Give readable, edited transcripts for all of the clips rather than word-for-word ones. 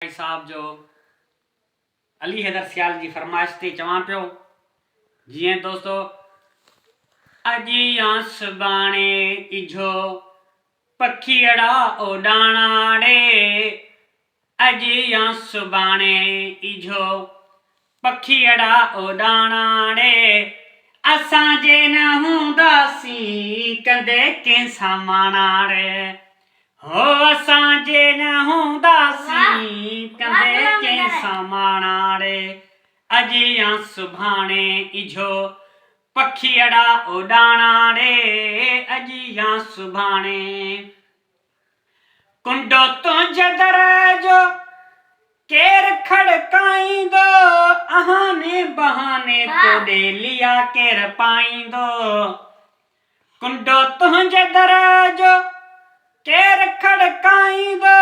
भाई साहब जो अली हैदर सियाल जी फरमाइश ते चवां पियो जीअं दोस्तों अॼु या सुभाणे इझो पखीअड़ा उॾाणा रे अॼु या सुभाणे इझो पखीअड़ा उॾाणा रे असांजे न हूंदासीं कंदे कंहिंसां माणा रे हो असांजे न हूंदासीं कंदे कंहिंसां माणा रे अॼु या सुभाणे इझो पखीअड़ा उॾाणा रे अॼु या सुभाणे कुंडो तुंहिंजे दर जो केरु खड़काईंदो आहाने बहाने तोॾे लिया केरु पाईंदो कुंडो तुंहिंजे दर जो केरु खड़काईंदो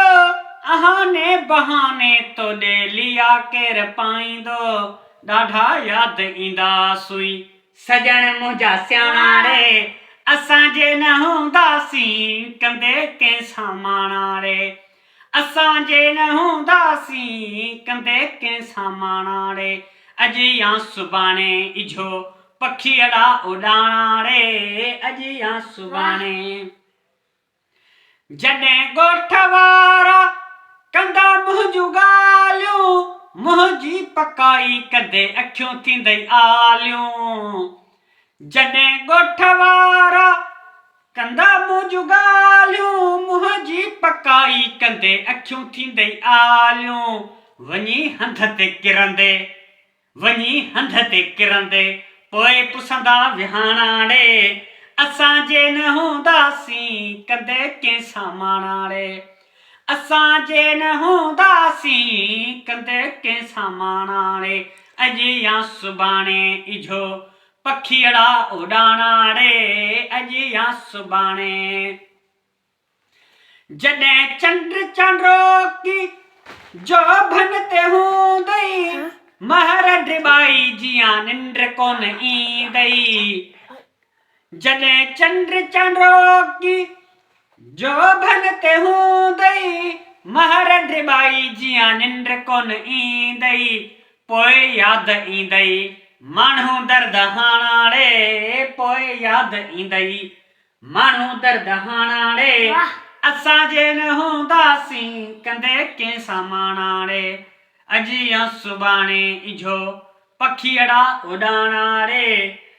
आहाने बहाने तोॾे लिया केरु पाईंदो ॾाढा यादि ईंदा सुई सजण मुंहिंजा सियाणा रे असांजे न हूंदासीं कंदे कंहिंसां माणा रे असांजे न हूंदासीं कंदे कंहिंसां माणा रे अॼु या सुभाणे इझो पखीअड़ा उॾाणा रे अॼु या सुभाणे जॾहिं ॻोठ वारा कंदा मुंहिंजूं ॻाल्हियूं मुंहिंजी पकाई कदे अखियूं थींदई आलियूं जॾहिं ॻोठ वारा कंदा मुंहिंजूं ॻाल्हियूं मुंहिंजी पकाई कंदे अखियूं थींदई आलियूं वञी हंध ते किरंदे पोइ पुसंदा विहाणा रे असांजे न हूंदासीं कंदे कंहिंसां माणा रे असांजे न हूंदासीं कंदे कंहिंसां माणा रे अॼु या सुभाणे इझो पखीअड़ा उॾाणा रे अॼु या सुभाणे जॾहिं चंड चांड्रोकी जोभन ते हूंदई महर ड्रिबाई जियां निंड कोन ईंदई जॾहिं चंड चांड्रोकी जोभन ते हूंदई महर ड्रिबाई जियां निंड कोन ईंदई पोइ यादि ईंदई माण्हू दर्द हाणा रे पोइ यादि ईंदई माण्हू दर्द हाणा रे असांजे न हूंदासीं कंदे कंहिंसां माणा रे अॼु या सुभाणे इझो पखीअड़ा उॾाणा रे